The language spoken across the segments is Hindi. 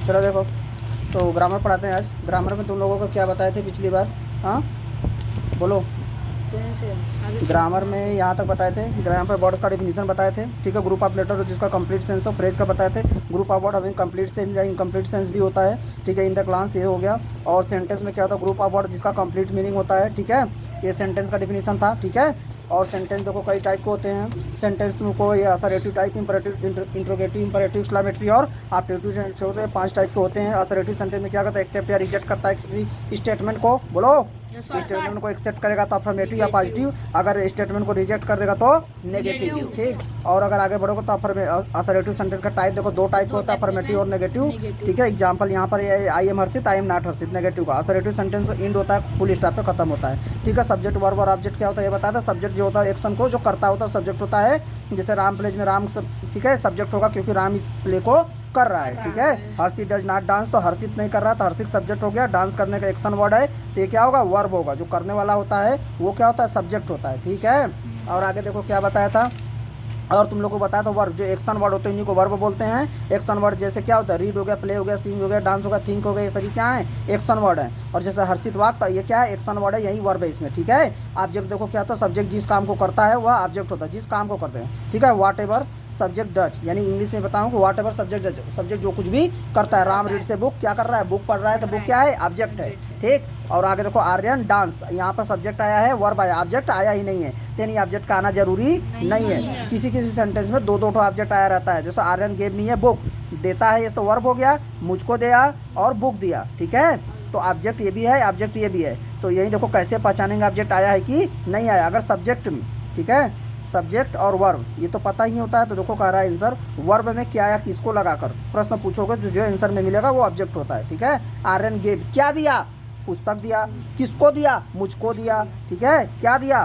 चलो देखो, तो ग्रामर पढ़ाते हैं आज। ग्रामर में तुम लोगों को क्या बताए थे पिछली बार? हाँ बोलो। ग्रामर में यहाँ तक बताए थे, ग्रामर पर वर्ड्स का डिफिनीशन बताए थे, ठीक है। ग्रुप ऑफ लेटर जिसका कंप्लीट सेंस ऑफ फ्रेज का बताए थे। ग्रुप ऑफ वर्ड हमें कंप्लीट सेंस या इनकम्प्लीट सेंस भी होता है, ठीक है। इन द क्लास ये हो गया। और सेंटेंस में क्या होता है? ग्रुप ऑफ वर्ड जिसका कंप्लीट मीनिंग होता है, ठीक है। ये सेंटेंस का डिफिनीशन था, ठीक है। और सेंटेंस देखो कई टाइप के होते हैं सेंटेंस को, ये assertive type, imperative, interrogative, imperative, exclamatory और ऑब्जेक्टिव सेंटेंस होते हैं। 5 टाइप के होते हैं। असर्टिव सेंटेंस में क्या करता है? एक्सेप्ट या रिजेक्ट करता है किसी स्टेटमेंट को। बोलो। स्टेटमेंट को एक्सेप्ट करेगा तो अफर्मेटिव या पॉजिटिव, अगर स्टेटमेंट को रिजेक्ट कर देगा तो नेगेटिव, ठीक। और अगर आगे बढ़ोगे तो असर्टिव सेंटेंस का टाइप देखो 2 टाइप का होता है, अफर्मेटिव और नेगेटिव, ठीक है। एग्जांपल यहाँ पर I am Harshit, I am not Harshit, negative का। असर्टिव सेंटेंस इंड होता है, फुल स्टॉप पे खत्म होता है, ठीक है। सब्जेक्ट, वर्ब और ऑब्जेक्ट क्या होता है ये बताया था। सब्जेक्ट जो होता है एक्शन को जो करता होता है सब्जेक्ट होता है। जैसे राम प्लेज में राम, ठीक है, सब्जेक्ट होगा क्योंकि राम इस प्ले को कर रहा है, ठीक है। हर्षित डज नॉट डांस, तो हर्षित नहीं कर रहा तो हर्षित सब्जेक्ट हो गया। डांस करने का एक्शन वर्ड है तो ये क्या होगा? वर्ब होगा। जो करने वाला होता है वो क्या होता है? सब्जेक्ट होता है, ठीक है। और आगे देखो क्या बताया था, और तुम लोग को बताया था वर्ब, जो एक्शन वर्ड होते हैं इन्हीं को वर्ब बोलते हैं। एक्शन वर्ड जैसे क्या होता है? रीड हो गया, प्ले हो गया, सिंग हो गया, डांस हो गया, थिंक हो गया, ये सभी क्या है? एक्शन वर्ड है। और जैसे हर्षित वाक, ये क्या है? एक्शन वर्ड है, यही वर्ब है इसमें, ठीक है। ऑब्जेक्ट देखो क्या होता है? सब्जेक्ट जिस काम को करता है वह ऑब्जेक्ट होता है, जिस काम को करते हैं, ठीक है। वॉट एवर सब्जेक्ट डज, यानी इंग्लिश में बताऊँ कि what ever subject does, subject जो कुछ भी करता है। राम रीड से बुक, क्या कर रहा है? बुक पढ़ रहा है, तो बुक क्या है? ऑब्जेक्ट है, ठीक। और आगे देखो आर्यन डांस, यहाँ पर सब्जेक्ट आया है, वर्ब आया, ऑब्जेक्ट आया ही नहीं है। यानी ऑब्जेक्ट का आना जरूरी नहीं है। किसी किसी सेंटेंस में 2-2 ऑब्जेक्ट आया रहता है। जैसे आर्यन गेव मी है बुक, देता है ये तो वर्ब हो गया, मुझको दिया और बुक दिया, ठीक है। तो ऑब्जेक्ट ये भी है, ऑब्जेक्ट ये भी है। तो यही देखो कैसे पहचानेंगे ऑब्जेक्ट आया है कि नहीं आया। अगर सब्जेक्ट, ठीक है, सब्जेक्ट और वर्ब ये तो पता ही होता है। तो देखो कह रहा है आंसर, वर्ब में क्या आया किसको लगाकर प्रश्न पूछोगे तो जो आंसर में मिलेगा वो ऑब्जेक्ट होता है, ठीक है। आर्यन गेव, क्या दिया? पुस्तक दिया। किसको दिया? मुझको दिया, ठीक है। क्या दिया?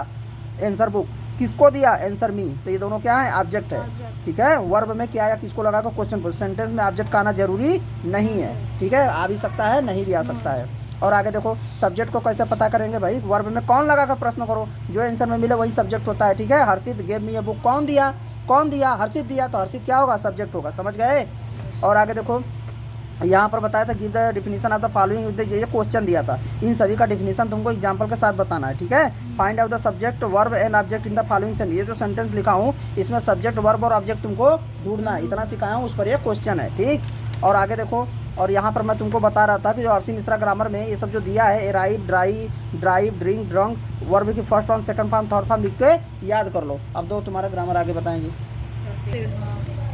Answer book. किसको दिया? Answer me. तो ये दोनों क्या है? ऑब्जेक्ट है, ठीक है। वर्ब में क्या आया किसको लगाकर क्वेश्चन पूछ। सेंटेंस में ऑब्जेक्ट का आना जरूरी नहीं है, ठीक है। आ भी सकता है, नहीं भी आ सकता है। और आगे देखो सब्जेक्ट को कैसे पता करेंगे भाई? वर्ब में कौन लगा कर प्रश्न करो, जो आंसर में मिले वही सब्जेक्ट होता है, ठीक है। हर्षित गेव मी ए बुक, कौन दिया? कौन दिया? हर्षित दिया, तो हर्षित क्या होगा? सब्जेक्ट होगा, समझ गए। और आगे देखो यहाँ पर बताया था give the definition of the following with ये क्वेश्चन दिया था। इन सभी का डिफिनीशन तुमको एग्जांपल के साथ बताना है, ठीक है। Find out the subject verb and object in the following sentence. ये जो सेंटेंस लिखा हूँ इसमें सब्जेक्ट, वर्ब और ऑब्जेक्ट तुमको ढूंढना है, इतना सिखाया हूँ, उस पर ये क्वेश्चन है, ठीक। और आगे देखो, और यहाँ पर मैं तुमको बता रहा था कि जो आरसी मिश्रा ग्रामर में ये सब जो दिया है, write, drive, drink, drunk, verb की first form, second form, third form लिख के याद कर लो। अब दो तुम्हारा ग्रामर आगे बताएंगे,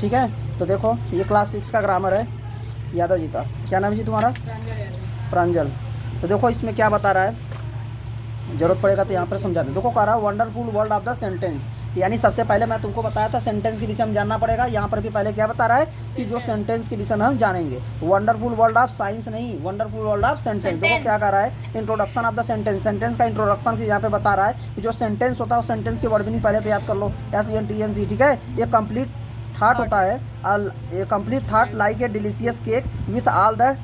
ठीक है। तो देखो ये क्लास 6 का ग्रामर है यादव जी का। क्या नाम है जी तुम्हारा? प्रांजल। तो देखो इसमें क्या बता रहा है, जरूरत पड़ेगा तो यहाँ पर समझा दें। देखो कह रहा है wonderful world of the sentence, यानी सबसे पहले मैं तुमको बताया था सेंटेंस के विषय में जानना पड़ेगा। यहाँ पर भी पहले क्या बता रहा है कि जो सेंटेंस के विषय में हम जानेंगे। वंडरफुल वर्ल्ड ऑफ साइंस नहीं, वंडरफुल वर्ल्ड ऑफ सेंटेंस। देखो क्या कह रहा है, introduction of the sentence, sentence का इंट्रोडक्शन की यहाँ पे बता रहा है कि जो सेंटेंस होता है उस सेंटेंस की वर्ड भी नहीं पहले तो याद कर लो, SENTENCE, ठीक है। ये कंप्लीट थाट होता है, ये complete thought like a delicious cake with all the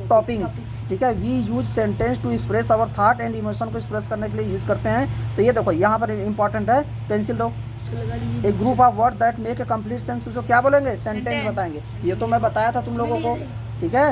toppings, ठीक है। We use sentence to express our thought and emotion को एक्सप्रेस करने के लिए यूज करते हैं। तो ये देखो यहाँ पर इंपॉर्टेंट है, पेंसिल दो। A group of word that make a complete sense, जो क्या बोलेंगे? सेंटेंस बताएंगे। ये तो मैं बताया था तुम लोगों को, ठीक है।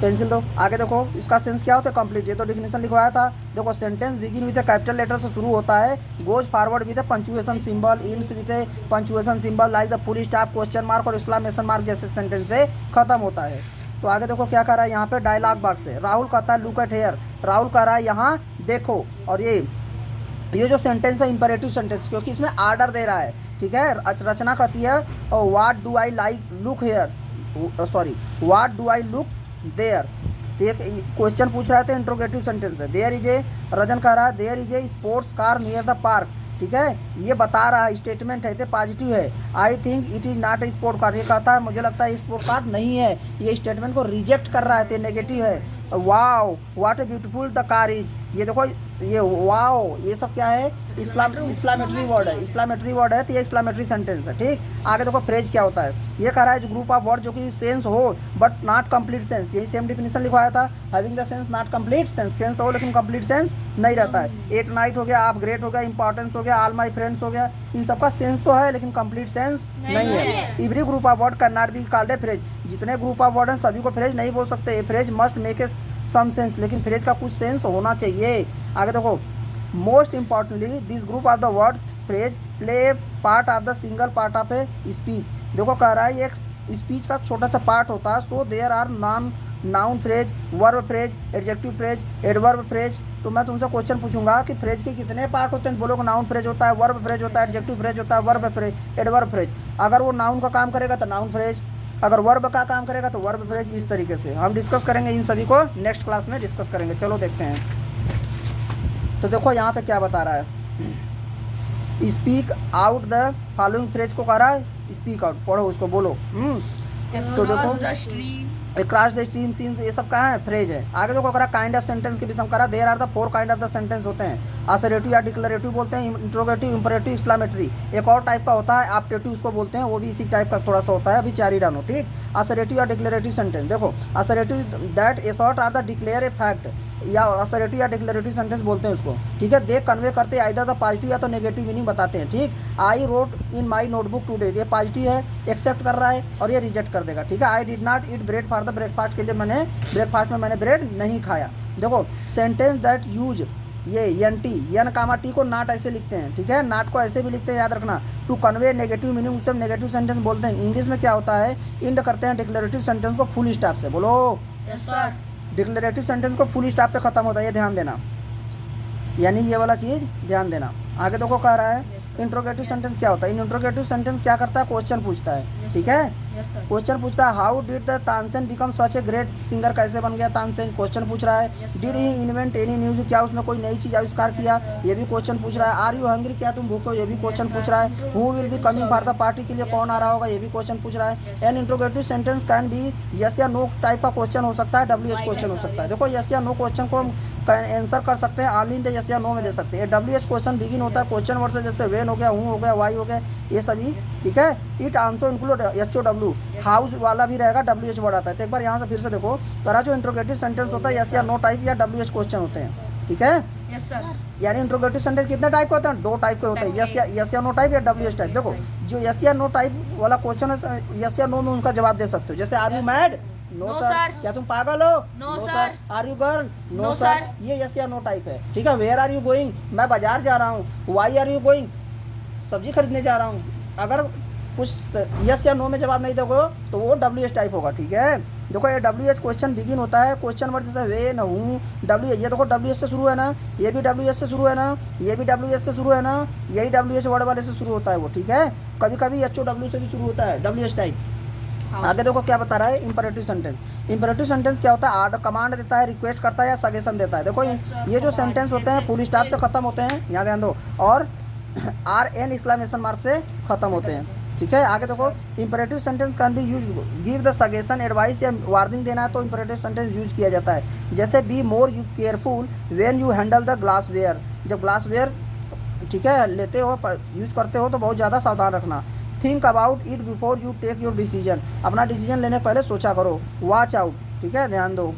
पेंसिल दो। आगे देखो इसका सेंस क्या होता है? कंप्लीट। ये तो डिफिनेशन लिखवाया था। देखो sentence begin with a capital letter से शुरू होता है, goes forward with a punctuation symbol, ends with a punctuation symbol like the full stop, question mark और एक्सक्लेमेशन मार्क जैसे सेंटेंस से खत्म होता है। तो आगे देखो क्या कर रहा है यहाँ पे डायलॉग बॉक्स है। राहुल कहता है लुक एट हेयर, राहुल कह रहा है यहाँ देखो। और ये जो सेंटेंस है इंपरेटिव सेंटेंस, क्योंकि इसमें आर्डर दे रहा है, ठीक है। रचना कहती है what do I like look here, sorry what do I look there. एक क्वेश्चन पूछ रहा था, इंट्रोगेटिव सेंटेंस है। देयर इज ए, रजन कह रहा है there is a sports car near the park, ठीक है। ये बता रहा है, स्टेटमेंट है, तो पॉजिटिव है। I think it is not a sport car, ये कहता है मुझे लगता है स्पोर्ट कार नहीं है, ये स्टेटमेंट को रिजेक्ट कर रहा है, तो नेगेटिव है। Wow what a beautiful the car is, ये देखो ये वाओ, ये सब क्या है, इस्लामेटरी वर्ड है, इस्लामेटरी वर्ड है, तो ये इस्लामेटरी सेंटेंस है। ठीक, आगे देखो फ्रेज क्या होता है। ये कह रहा है जो ग्रुप ऑफ वर्ड जो कि सेंस हो बट नॉट कंप्लीट सेंस, यही सेम डिफिनेशन लिखवाया था, having the sense not complete sense, sense हो लेकिन कंप्लीट सेंस नहीं रहता है। एट नाइट हो गया, आप ग्रेट हो गया, इंपॉर्टेंस हो गया, ऑल माई फ्रेंड्स हो गया, इन सबका सेंस तो है लेकिन कंप्लीट सेंस नहीं है। Every group of word can not be called a phrase, जितने ग्रुप ऑफ वर्ड हैं सभी को फ्रेज नहीं बोल सकते। A phrase must make a some sense, लेकिन फ्रेज का कुछ सेंस होना चाहिए। आगे देखो, most importantly this group of the word phrase play part of the single part of a speech. देखो कह रहा है ये एक स्पीच का छोटा सा पार्ट होता है। So there are noun phrase, verb phrase, adjective phrase, adverb phrase. तो मैं तुमसे क्वेश्चन पूछूंगा कि फ्रेज के कितने पार्ट होते हैं, बोलोगे नाउन फ्रेज होता है, वर्ब फ्रेज होता है, एडजेक्टिव फ्रेज होता है, वर्ब फ्रेज, एडवर्ब फ्रेज। अगर वो नाउन का काम करेगा तो नाउन फ्रेज, अगर वर्ब का काम करेगा तो वर्ब फ्रेज। इस तरीके से हम डिस्कस करेंगे, इन सभी को नेक्स्ट क्लास में डिस्कस करेंगे। चलो देखते हैं। तो देखो यहाँ पे क्या बता रहा है, speak out the following phrase को कह रहा है, स्पीक आउट, पढ़ो उसको, बोलो। तो देखो क्रॉस द स्ट्रीम सीन्स, ये सब कहाँ है, फ्रेज है। आगे देखो करा काइंड ऑफ सेंटेंस के भी सम करा, there are the 4 kind of the sentence होते हैं। असरेटिव या डिक्लेरेटिव बोलते हैं, इंट्रोगेटिव, इंपरेटिव, एक्सक्लेमेटरी। एक और टाइप का होता है ऑप्टेटिव उसको बोलते हैं, वो भी इसी टाइप का थोड़ा सा होता है। अभी 4 ही डालो। ठीक, असरेटिव या डिक्लेरेटिव सेंटेंस, देखो assertive that assert are the declare a fact, या असरेटिव या डिक्लेरेटिव सेंटेंस बोलते हैं उसको। ठीक है, दे कन्वे करते हैं आइदर द पॉजिटिव या तो नेगेटिव मीनिंग बताते हैं। ठीक, I wrote in my notebook today, ये पॉजिटिव है, एक्सेप्ट कर रहा है, और ये रिजेक्ट कर देगा। ठीक है, I did not eat bread for the breakfast, के लिए मैंने ब्रेकफास्ट में मैंने ब्रेड नहीं खाया। देखो सेंटेंस दैट यूज, ये एन टी, एन कामा टी को नॉट ऐसे लिखते हैं। ठीक है, नॉट को ऐसे भी लिखते हैं, याद रखना। टू कन्वे नेगेटिव मीनिंग, उससे नेगेटिव सेंटेंस बोलते हैं। इंग्लिश में क्या होता है, इंड करते हैं डिक्लेरेटिव सेंटेंस को फुल स्टॉप से, बोलो। Yes sir. डिक्लेरेटिव सेंटेंस को फुल स्टॉप पे खत्म होता है, ये ध्यान देना, यानी ये वाला चीज़ ध्यान देना। आगे देखो कह रहा है इंट्रोगेटिव सेंटेंस क्या होता है। इंट्रोगेटिव सेंटेंस क्या करता है, क्वेश्चन पूछता है। ठीक है, क्वेश्चन पूछता है, how did the Tansen become such a great singer, कैसे बन गया तानसेन, क्वेश्चन पूछ रहा है। Did he invent any news, क्या उसने कोई नई चीज़ आविष्कार किया, ये भी क्वेश्चन पूछ रहा है। आर यू हंग्री, क्या तुम भूखे हो, ये भी क्वेश्चन पूछ रहा है। Who will be coming for the party, के लिए कौन आ रहा होगा, ये भी क्वेश्चन पूछ रहा है। An interrogative sentence can be yes या नो टाइप का क्वेश्चन हो सकता है, WH क्वेश्चन हो सकता है। देखो यस या नो क्वेश्चन को आंसर कर सकते हैं, ऑनली इन द यस या नो में दे सकते हैं। WH क्वेश्चन बिगिन होता है क्वेश्चन वर्ड से, जैसे वेन हो गया, हूँ हो गया, वाई हो गया, ये सभी। ठीक है, it also include HOW, house वाला भी रहेगा, WH वर्ड आता है। तो एक बार यहाँ से फिर से देखो, करा जो इंट्रोगेटिव सेंटेंस होता है यस या नो टाइप या WH क्वेश्चन होते हैं। ठीक है, यस सर। यानी इंट्रोगेटिव सेंटेंस कितने टाइप के होते हैं, 2 टाइप के होते हैं, यस या नो टाइप या WH टाइप। देखो जो यस या नो टाइप वाला क्वेश्चन है, यस या नो में उनका जवाब दे सकते हो, जैसे are you mad, no sir, क्या तुम पागल हो, no sir, are you girl, no sir, ये यस या नो टाइप है। ठीक है, वेयर आर यू गोइंग, मैं बाजार जा रहा हूँ, वाई आर यू गोइंग, सब्जी खरीदने जा रहा हूँ। अगर कुछ यस या नो में जवाब नहीं दोगे तो वो WH टाइप होगा। ठीक है, देखो ये WH क्वेश्चन बिगिन होता है, क्वेश्चन वर्ड जैसे वे न हूँ, WH, ये देखो WH से शुरू है ना, ये भी WH से शुरू है ना, ये भी WH से शुरू है ना, यही WH वर्ड वाले से शुरू होता है वो। ठीक है, कभी कभी HOW से भी शुरू होता है, WH टाइप। आगे देखो क्या बता रहा है, इंपरेटिव सेंटेंस। इंपरेटिव सेंटेंस क्या होता है, आर्डर कमांड देता है, रिक्वेस्ट करता है या सजेशन देता है। देखो ये जो सेंटेंस होते हैं फुल स्टॉप से खत्म होते हैं, यहाँ ध्यान दो, और RN एक्सक्लेमेशन मार्क से खत्म होते हैं। ठीक है, आगे देखो imperative sentence can B use give the suggestion, advice या वार्निंग देना है तो इंपरेटिव सेंटेंस यूज किया जाता है। जैसे be more you careful when you handle the glassware, जब ग्लासवेयर ठीक है लेते हो, यूज करते हो तो बहुत ज़्यादा सावधान रखना। Think about it before you take your decision, अपना डिसीजन लेने पहले सोचा करो। वॉच आउट, ठीक है, ध्यान दो,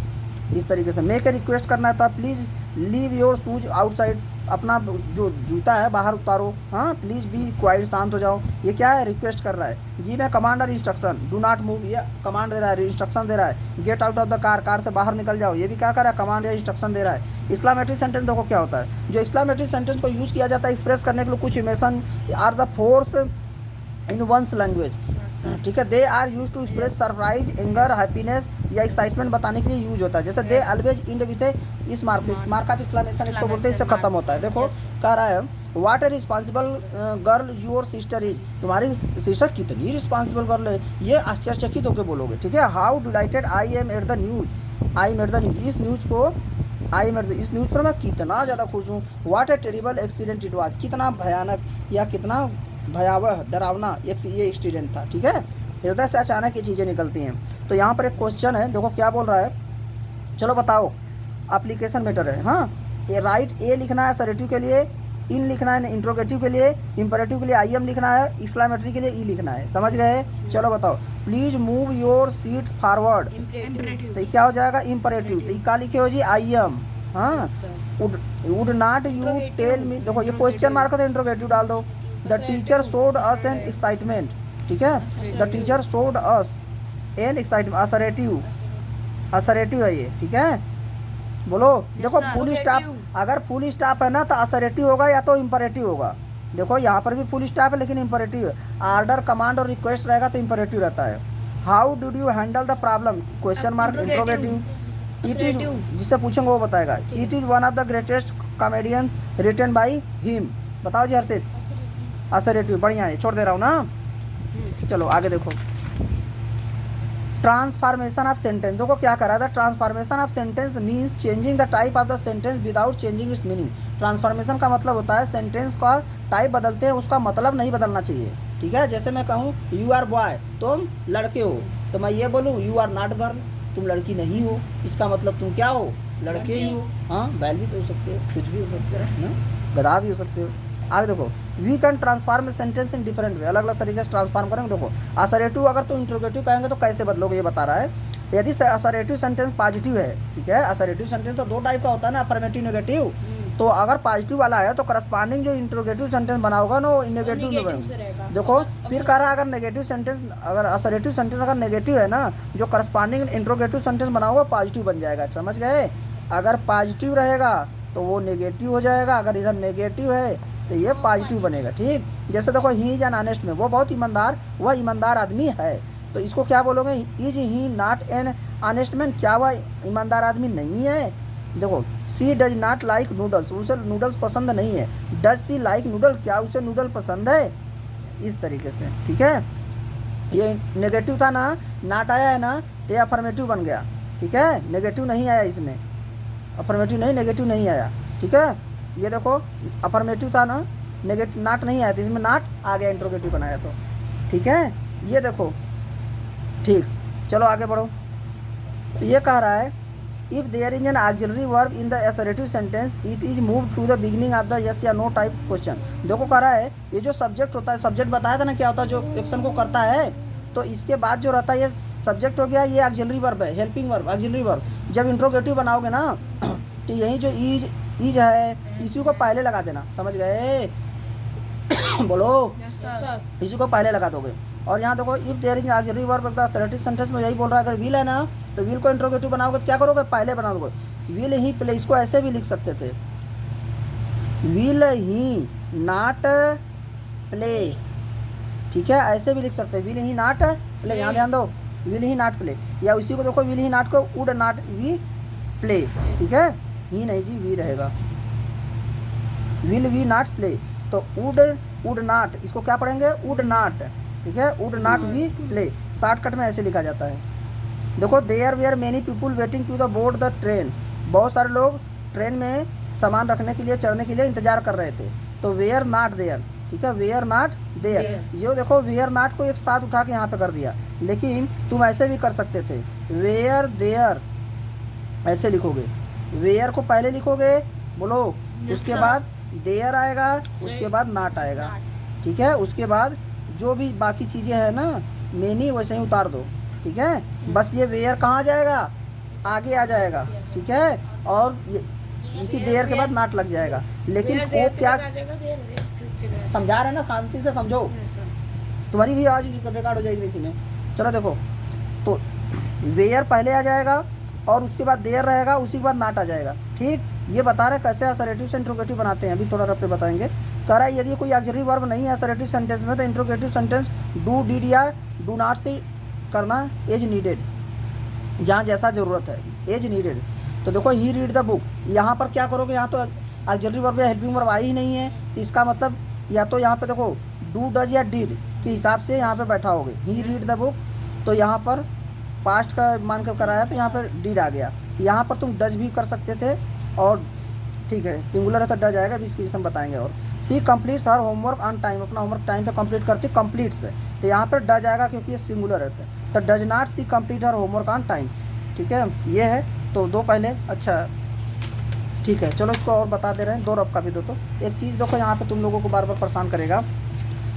इस तरीके से। मेक ए रिक्वेस्ट करना था, please leave your shoes outside, अपना जो जूता है बाहर उतारो। हाँ, प्लीज़ बी क्वाइट, शांत हो जाओ, ये क्या है, रिक्वेस्ट कर रहा है। Give a commander instruction, do not move, ये कमांड दे रहा है, इंस्ट्रक्शन दे रहा है। Get out of the car, car से बाहर निकल जाओ, ये भी क्या कर रहा है, कमांड या इंस्ट्रक्शन दे रहा है। एक्सक्लेमेटरी सेंटेंस देखो क्या होता है, जो एक्सक्लेमेटरी सेंटेंस को यूज़ किया जाता है एक्सप्रेस करने के लिए कुछ emotion are the force in one's language. ठीक है, they are use to express surprise, anger, happiness या एक्साइटमेंट बताने के लिए यूज होता है। जैसे दे ऑलवेज इंड विथ इस मार्क ऑफ एक्सक्लेमेशन, इसको बोलते हैं, इससे खत्म होता है। देखो कह रहा है what A responsible girl your sister is, तुम्हारी सिस्टर कितनी रिस्पॉन्सिबल गर्ल है, ये आश्चर्यचकित होकर बोलोगे। ठीक है, how dilated I am at the news, I am at the news, इस न्यूज़ को इस न्यूज़ पर मैं कितना ज़्यादा खुश हूँ। What A terrible accident it was, कितना भयानक या कितना भयावह डरावना ये एक्सीडेंट था। ठीक है, हृदय से अचानक ये चीज़ें निकलती हैं। तो यहाँ पर एक क्वेश्चन है, देखो क्या बोल रहा है, चलो बताओ, एप्लीकेशन मैटर है। हाँ, राइट ए लिखना है असर्टिव के लिए, इन लिखना है इंट्रोगेटिव के लिए, इंपरेटिव के लिए आई एम लिखना है, एक्सक्लेमेटरी के लिए ई लिखना है। समझ गए? चलो बताओ, please move your seat forward, तो क्या हो जाएगा? इंपरेटिव। तो क्या लिखे हो जी? I am. हाँ, would not you tell me, देखो ये क्वेश्चन मार्क तो इंट्रोगेटिव डाल दो। The teacher showed us an excitement, ठीक है, the teacher showed us an excitement, assertive, assertive है ये, ठीक है। बोलो, देखो फुल स्टॉप, अगर फुल स्टॉप है ना तो असरेटिव होगा या तो इंपरेटिव होगा। देखो यहाँ पर भी फुल स्टॉप है लेकिन इंपरेटिव है। ऑर्डर, कमांड और रिक्वेस्ट रहेगा तो इंपरेटिव रहता है। How did you handle the problem, question mark, interrogative. It is, जिससे पूछेंगे वो बताएगा। It is one of the greatest comedians written by him, बताओ जी हर्षित। असरेटिव, बढ़िया है, छोड़ दे रहा हूँ ना। चलो आगे देखो, ट्रांसफॉर्मेशन ऑफ सेंटेंस। देखो क्या करा था, transformation of sentence means changing the type of the sentence without changing it's meaning. Transformation का मतलब होता है सेंटेंस का टाइप बदलते हैं, उसका मतलब नहीं बदलना चाहिए, ठीक है। जैसे मैं कहूँ यू आर बॉय, तुम लड़के हो, तो मैं ये बोलूँ यू आर नॉट गर्ल, तुम लड़की नहीं हो, इसका मतलब तुम क्या हो? लड़के ही हो। हाँ, बैल भी तो हो सकते हो, कुछ भी हो सकते हो, गधा भी हो सकते हो। आगे देखो, we can transform sentence in different way, अलग अलग तरीके से ट्रांसफॉर्म करेंगे। देखो असरेटिव अगर तुम इंट्रोगेटिव कहेंगे तो कैसे बदलोगे ये बता रहा है। यदि असरेटिव सेंटेंस पॉजिटिव है, ठीक है, असरेटिव सेंटेंस तो दो टाइप का होता है ना, अफर्मेटिव, नेगेटिव। तो अगर पॉजिटिव वाला है तो करस्पॉन्डिंग जो इंट्रोगेटिव सेंटेंस बनाओगा ना वो नेगेटिव में बनेगा। देखो फिर कह रहा है अगर नेगेटिव सेंटेंस, अगर असरेटिव सेंटेंस अगर नेगेटिव है ना, जो करस्पॉन्डिंग इंट्रोगेटिव सेंटेंस बनाओगे पॉजिटिव बन जाएगा। समझ गए? अगर पॉजिटिव रहेगा तो वो नेगेटिव हो जाएगा, अगर इधर नेगेटिव है तो ये पॉजिटिव बनेगा, ठीक। जैसे देखो ही इज एन ऑनेस्ट में, वो बहुत ईमानदार, वह ईमानदार आदमी है, तो इसको क्या बोलोगे? Is he not an honest man, क्या वह ईमानदार आदमी नहीं है? देखो सी डज नॉट लाइक नूडल्स, उसे नूडल्स पसंद नहीं है। डज सी लाइक नूडल, क्या उसे नूडल पसंद है? इस तरीके से, ठीक है। ये नेगेटिव था ना, नॉट आया है ना, तो ये अफर्मेटिव बन गया, ठीक है। नेगेटिव नहीं आया इसमें, अफर्मेटिव नहीं, नेगेटिव नहीं आया, ठीक है। ये देखो अफर्मेटिव था ना, नेगेटिव नॉट नहीं आया, तो इसमें नॉट आ गया, इंट्रोगेटिव बनाया तो, ठीक है। ये देखो, ठीक। चलो आगे बढ़ो। तो ये कह रहा है if there is an auxiliary verb in the assertive sentence it is move to the beginning of the yes या नो टाइप क्वेश्चन। देखो कह रहा है ये जो सब्जेक्ट होता है, सब्जेक्ट बताया था ना क्या होता है, जो एक्शन को करता है, तो इसके बाद जो रहता है ये सब्जेक्ट हो गया, ये ऑक्सिलरी वर्ब है, हेल्पिंग वर्ब, ऑक्सिलरी वर्ब। जब इंट्रोगेटिव बनाओगे ना तो यही जो इज है इसी को पहले लगा देना, समझ गए? बोलो, इसी को पहले लगा दोगे। और यहाँ देखो if there is auxiliary verb the assertive sentence में यही बोल रहा है, अगर विल है ना तो विल को इंट्रोगेटिव बनाओगे तो क्या करोगे? पहले बना दोगे, विल ही प्ले। इसको ऐसे भी लिख सकते थे, विल ही नॉट प्ले, ठीक है, ऐसे भी लिख सकते हैं, विल ही नॉट प्ले। यहाँ ध्यान दो, विल ही नॉट प्ले, या उसी को देखो विल ही नॉट को वुड नॉट वी प्ले, ठीक है, ही नहीं जी, वी रहेगा, विल वी नॉट प्ले। तो वुड नॉट, इसको क्या पढ़ेंगे? वुड नॉट, ठीक है, would not we play. Shortcut में ऐसे लिखा जाता है। देखो there were many people waiting to the board the train, बहुत सारे लोग ट्रेन में सामान रखने के लिए, चढ़ने के लिए इंतजार कर रहे थे। तो वेयर नॉट देयर, ठीक है, वेयर नॉट देयर। ये देखो वेयर नॉट को एक साथ उठा के यहाँ पे कर दिया, लेकिन तुम ऐसे भी कर सकते थे, वेयर देयर ऐसे लिखोगे, वेयर को पहले लिखोगे, बोलो, उसके बाद देयर आएगा, उसके बाद नॉट आएगा, ठीक है। उसके बाद जो भी बाकी चीज़ें हैं ना मेनी वैसे ही उतार दो, ठीक है। बस ये वेयर कहाँ जाएगा? आगे आ जाएगा, ठीक है। और इसी देयर के बाद नॉट लग जाएगा। लेकिन वो क्या समझा रहे ना, शांति से समझो, तुम्हारी भी आज रिकॉर्ड हो जाएगी इसी में। चलो देखो, तो वेयर पहले आ जाएगा और उसके बाद देयर रहेगा, उसी के बाद नॉट आ जाएगा, ठीक। ये बता रहे कैसे असर्टिव से इंट्रोगेटिव बनाते हैं, अभी थोड़ा रफ पे बताएंगे। कह रहा है यदि कोई ऑक्सिलरी वर्ब नहीं है असर्टिव सेंटेंस में तो इंट्रोगेटिव सेंटेंस डू, डिड या डू नॉट से करना एज नीडेड, जहाँ जैसा ज़रूरत है, एज नीडेड। तो देखो ही रीड द बुक, यहाँ पर क्या करोगे? यहाँ तो ऑक्सिलरी वर्ब या हेल्पिंग वर्ब आई ही नहीं है, तो इसका मतलब या तो यहाँ पे देखो डू, डज या डिड के हिसाब से यहाँ पे बैठा होगे, ही रीड द बुक। तो यहाँ पर पास्ट का मान कर कराया तो यहाँ पर डिड आ गया। यहाँ पर तुम डज भी कर सकते थे, और ठीक है सिंगुलर है तो डज आएगा, अभी इसकी हम बताएंगे। और she completes her homework on time, अपना होमवर्क टाइम पे कंप्लीट करती, कंप्लीट्स है तो यहाँ पर डज आएगा क्योंकि ये सिंगुलर रहता है। तो does not see complete her homework on time, ठीक है, ये है। तो दो पहले, अच्छा ठीक। ठीक है, चलो इसको और बता दे रहे हैं, दो रफ का भी दो। तो एक चीज़ देखो यहाँ पे तुम लोगों को बार बार परेशान करेगा,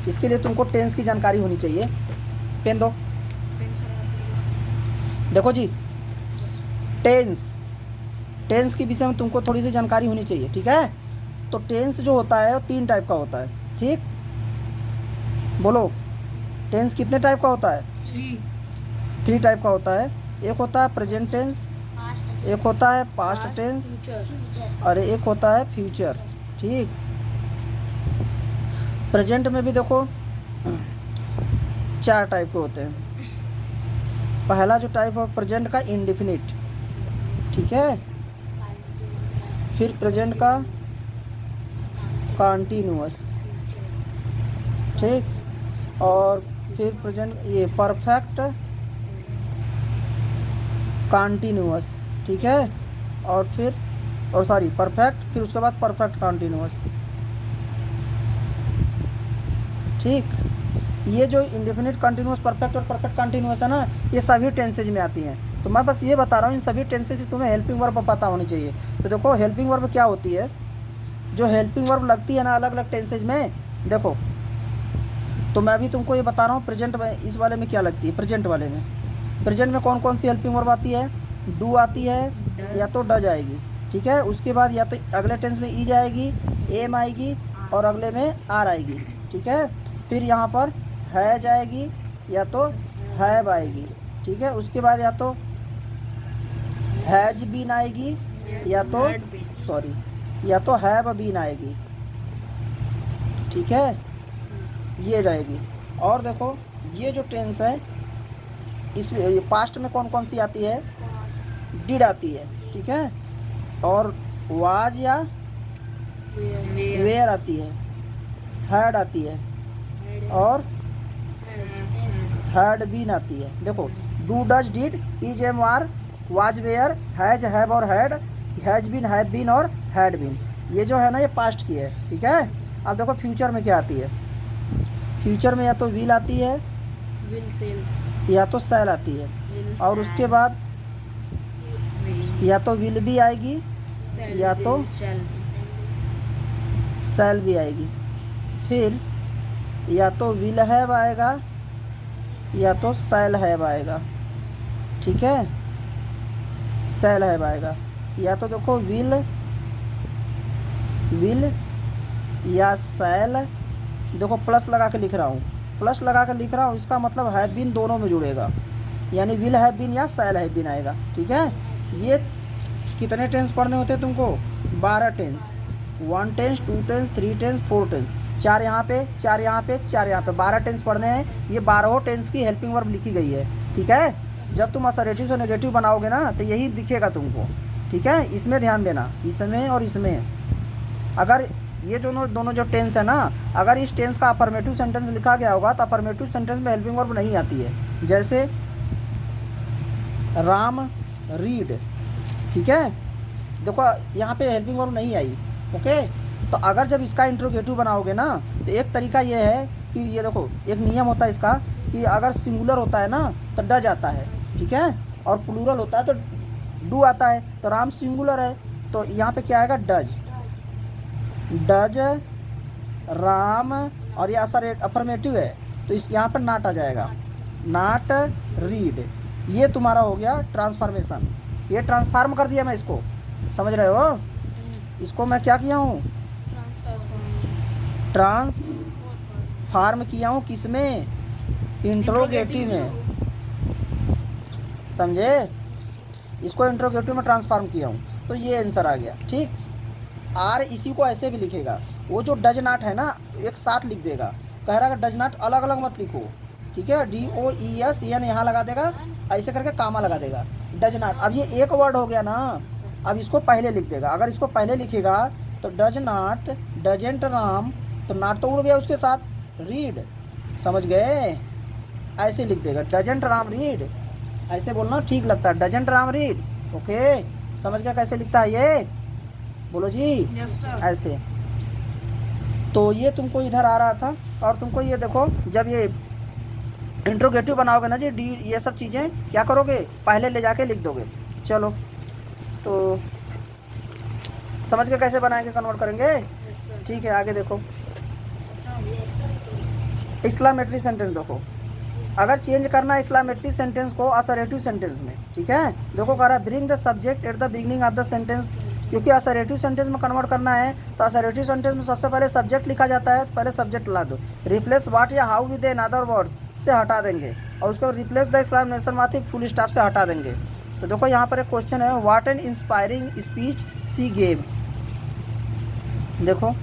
इसके लिए तुमको टेंस की जानकारी होनी चाहिए। पेन दो। देखो जी, टेंस टेंस के विषय में तुमको थोड़ी सी जानकारी होनी चाहिए, ठीक है। तो टेंस जो होता है वो 3 टाइप का होता है, ठीक। बोलो, टेंस कितने टाइप का होता है? 3 टाइप का होता है। एक होता है प्रेजेंट टेंस, एक होता है पास्ट टेंस, और एक होता है फ्यूचर, ठीक। प्रेजेंट में भी देखो 4 टाइप के होते हैं। पहला जो टाइप है प्रेजेंट का इंडेफिनिट, ठीक है। फिर प्रेजेंट का कॉन्टिन्यूअस, ठीक। और फिर प्रेजेंट ये परफेक्ट कॉन्टिन्यूअस, ठीक है। और फिर परफेक्ट, फिर उसके बाद परफेक्ट कॉन्टिन्यूअस, ठीक। ये जो इंडेफिनिट कंटिन्यूअस, परफेक्ट और परफेक्ट कंटिन्यूअस है ना, ये सभी टेंसेज में आती हैं। तो मैं बस ये बता रहा हूँ, इन सभी टेंसेज की तुम्हें हेल्पिंग वर्ब पता होनी चाहिए। तो देखो हेल्पिंग वर्ब क्या होती है, जो हेल्पिंग वर्ब लगती है ना अलग अलग टेंसेज में, देखो। तो मैं अभी तुमको ये बता रहा हूँ प्रेजेंट में, इस वाले में क्या लगती है। प्रेजेंट वाले में, प्रेजेंट में कौन कौन सी हेल्पिंग वर्ब आती है? डू आती है, या तो डज आएगी, ठीक है। उसके बाद या तो अगले टेंस में ईज आएगी, एम आएगी, और अगले में आर आएगी, ठीक है। फिर यहाँ पर हैज आएगी, या तो हैव आएगी, ठीक है। उसके बाद या तो हैज बीन आएगी, या तो या तो हैव बीन आएगी, ठीक है। ये रहेगी। और देखो ये जो टेंस है, इसमें पास्ट में कौन कौन सी आती है? डिड आती है, ठीक है। और वाज या वेयर आती है, हैड आती है, और हैड बीन आती है। देखो do does did is am are was were has have और had, has been have been और हैड बीन, ये जो है ना ये पास्ट की है, ठीक है। अब देखो फ्यूचर में क्या आती है। फ्यूचर में या तो विल आती है, विल सेल, या तो सेल आती है, और उसके बाद या तो विल भी आएगी, या तो सेल भी आएगी। फिर या तो विल हैव आएगा, या तो सेल हैव आएगा, ठीक है। सेल हैव आएगा, या तो देखो विल या सेल। देखो प्लस लगा के लिख रहा हूँ, प्लस लगा के लिख रहा हूँ, इसका मतलब हैव बीन दोनों में जुड़ेगा, यानी विल हैव बीन या सेल हैव बीन आएगा, ठीक है। ये कितने टेंस पढ़ने होते हैं तुमको? 12 tense, 1 tense, 2 tense, 3 tense, 4 tense, 4 यहाँ पे, 4 यहाँ पे, 4 यहाँ पे, 12 टेंस पढ़ने हैं। ये 12 टेंस की हेल्पिंग वर्ब लिखी गई है, ठीक है। जब तुम असर्टिव और नेगेटिव बनाओगे ना तो यही दिखेगा तुमको, ठीक है। इसमें ध्यान देना, इसमें और इसमें। अगर ये दोनों जो टेंस है ना, अगर इस टेंस का अफर्मेटिव सेंटेंस लिखा गया होगा तो अफर्मेटिव सेंटेंस में हेल्पिंग वर्ब नहीं आती है। जैसे राम रीड, ठीक है। देखो यहाँ पे हेल्पिंग वर्ब नहीं आई, ओके। तो अगर जब इसका इंट्रोगेटिव बनाओगे ना तो एक तरीका ये है कि ये देखो एक नियम होता है इसका कि अगर सिंगुलर होता है ना तो डज आता है, ठीक है। और प्लूरल होता है तो डू आता है। तो राम सिंगुलर है तो यहाँ पे क्या आएगा? Does, does Ram. और ये अफर्मेटिव है तो इस यहाँ पर नाट आ जाएगा, नाट रीड। ये तुम्हारा हो गया ट्रांसफॉर्मेशन, ये ट्रांसफार्म कर दिया मैं इसको, समझ रहे हो? इसको मैं क्या किया हूँ? ट्रांसफार्म किया हूँ। किस में? इंट्रोगेटिव में, समझे? इसको इंट्रोगेटिव में ट्रांसफार्म किया हूँ तो ये आंसर आ गया, ठीक। आर इसी को ऐसे भी लिखेगा, वो जो डज नॉट है ना एक साथ लिख देगा, कह रहा है डज नॉट अलग अलग मत लिखो, ठीक है। DOES एन यहाँ लगा देगा, ऐसे करके कामा लगा देगा, डज नॉट। अब ये एक वर्ड हो गया ना, अब इसको पहले लिख देगा। अगर इसको पहले लिखेगा तो डज नॉट, डजेंट राम, तो नॉट तो उड़ गया उसके साथ, रीड, समझ गए? ऐसे लिख देगा, डजेंट राम रीड, ऐसे बोलना ठीक लगता है, डजेंट राम रीड, ओके। समझ गया कैसे लिखता है ये? बोलो जी। ऐसे। तो ये तुमको इधर आ रहा था। और तुमको ये देखो जब ये इंट्रोगेटिव बनाओगे ना जी, डी ये सब चीज़ें क्या करोगे? पहले ले जाके लिख दोगे। चलो तो समझ के कैसे बनाएंगे, कन्वर्ट करेंगे? ठीक है, आगे देखो एक्सक्लेमेटरी सेंटेंस। देखो अगर चेंज करना है एक्सक्लेमेटरी सेंटेंस को असर्टिव सेंटेंस में, ठीक है, देखो कह रहा है bring the subject at the beginning of the sentence, क्योंकि असर्टिव सेंटेंस में कन्वर्ट करना है तो असर्टिव सेंटेंस में सबसे पहले सब्जेक्ट लिखा जाता है, तो पहले सब्जेक्ट ला दो, रिप्लेस व्हाट या how with in other words से हटा देंगे, और उसको replace the exclamation mark full stop से हटा देंगे। तो देखो यहाँ पर एक क्वेश्चन है, what an inspiring speech C gave. देखो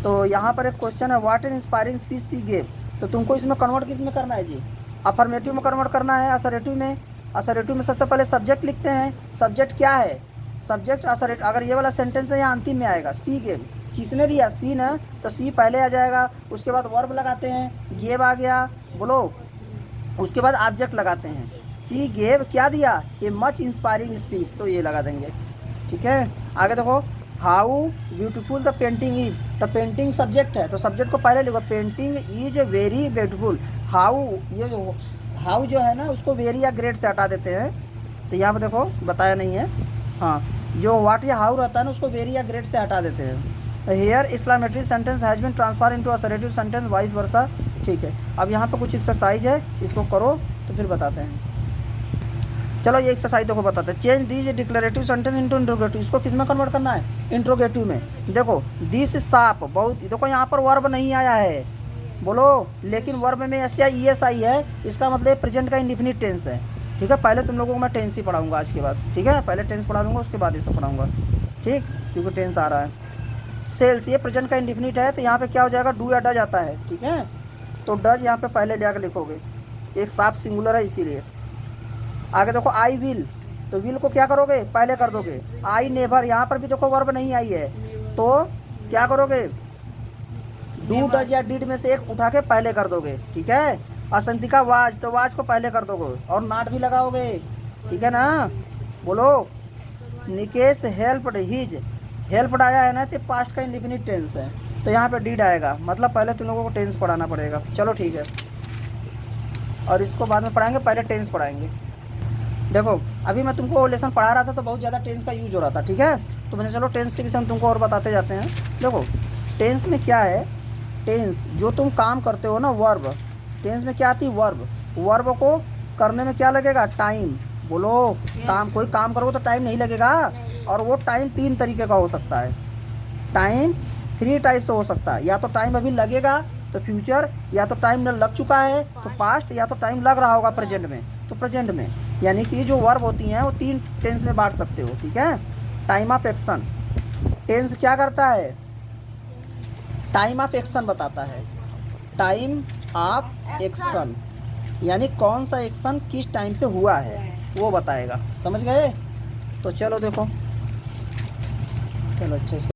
तो यहाँ पर एक क्वेश्चन है, what an inspiring speech C gave, तो तुमको इसमें कन्वर्ट किस में करना है जी? अफर्मेटिव में कन्वर्ट करना है, असर्टिव में। असर्टिव में सबसे पहले सब्जेक्ट लिखते हैं, सब्जेक्ट क्या है, सब्जेक्ट असर्टिव, अगर ये वाला सेंटेंस है यहाँ अंतिम में आएगा, सी गेव, किसने दिया, सी ना, तो सी पहले आ जाएगा, उसके बाद वर्ब लगाते हैं, गेव आ गया, बोलो, उसके बाद ऑब्जेक्ट लगाते हैं, सी गेव क्या दिया, ए मच इंस्पायरिंग स्पीच, तो ये लगा देंगे, ठीक है। आगे देखो how beautiful the painting is, the painting subject है तो सब्जेक्ट को पहले लिखो, painting is very beautiful. How, ये जो हाउ जो है ना उसको वेरी या ग्रेट से हटा देते हैं, तो यहाँ पर देखो बताया नहीं है, हाँ, जो व्हाट या हाउ रहता है ना उसको वेरी या ग्रेट से हटा देते हैं। Here exclamatory sentence has been transfer into assertive sentence vice versa, ठीक है। अब यहाँ पर कुछ एक्सरसाइज है, इसको करो तो फिर बताते हैं। चलो ये एक्सरसाइज देखो बताते हैं, change these declarative sentence into interrogative, इसको किस में कन्वर्ट करना है, इंट्रोगेटिव में। देखो दिस शार्प, बहुत, देखो यहाँ पर वर्ब नहीं आया है, बोलो, लेकिन वर्ब में एस या ई एस आई है, इसका मतलब प्रेजेंट का इंडिफिनिट टेंस है, ठीक है। पहले तुम लोगों को मैं टेंस ही पढ़ाऊंगा आज के बाद, ठीक है, पहले टेंस पढ़ा दूंगा उसके बाद ये सब पढ़ाऊंगा, ठीक, क्योंकि टेंस आ रहा है। सेल्स, ये प्रेजेंट का इंडिफिनिट है, तो यहाँ पे क्या हो जाएगा, डू या डज आता है, ठीक है, तो डज यहाँ पे पहले ले आकर लिखोगे, एक शार्प सिंगुलर है इसीलिए। आगे देखो आई विल, तो विल को क्या करोगे, पहले कर दोगे। आई नेवर, यहाँ पर भी देखो वर्ब नहीं आई है, तो क्या करोगे, डू डज या डिड में से एक उठा के पहले कर दोगे, ठीक है। असंतिका वाज, तो वाज को पहले कर दोगे और नॉट भी लगाओगे, ठीक है ना, बोलो। निकेश हेल्प्ड हिज, हेल्प्ड आया है ना, तो पास्ट का इंडिफिनिट टेंस है, तो यहाँ पे डिड आएगा, मतलब पहले तुम लोगों को टेंस पढ़ाना पड़ेगा। चलो ठीक है, और इसको बाद में पढ़ाएंगे, पहले टेंस पढ़ाएंगे। देखो अभी मैं तुमको लेसन पढ़ा रहा था तो बहुत ज़्यादा टेंस का यूज हो रहा था, ठीक है, तो मैंने चलो टेंस के विषय में तुमको और बताते जाते हैं। देखो टेंस में क्या है, टेंस जो तुम काम करते हो ना, वर्ब, टेंस में क्या आती है, वर्ब, वर्ब को करने में क्या लगेगा, टाइम, बोलो, काम, कोई काम करोगे तो टाइम नहीं लगेगा, और वो टाइम 3 तरीके का हो सकता है, टाइम 3 टाइप से हो सकता है, या तो टाइम अभी लगेगा तो फ्यूचर, या तो टाइम लग चुका है तो पास्ट, या तो टाइम लग रहा होगा प्रेजेंट में तो प्रेजेंट में, यानी कि जो वर्ब होती हैं वो 3 टेंस में बांट सकते हो, ठीक है। टाइम ऑफ एक्शन, टेंस क्या करता है, टाइम ऑफ एक्शन बताता है, टाइम ऑफ एक्शन यानी कौन सा एक्शन किस टाइम पे हुआ है वो बताएगा, समझ गए। तो चलो देखो, चलो अच्छा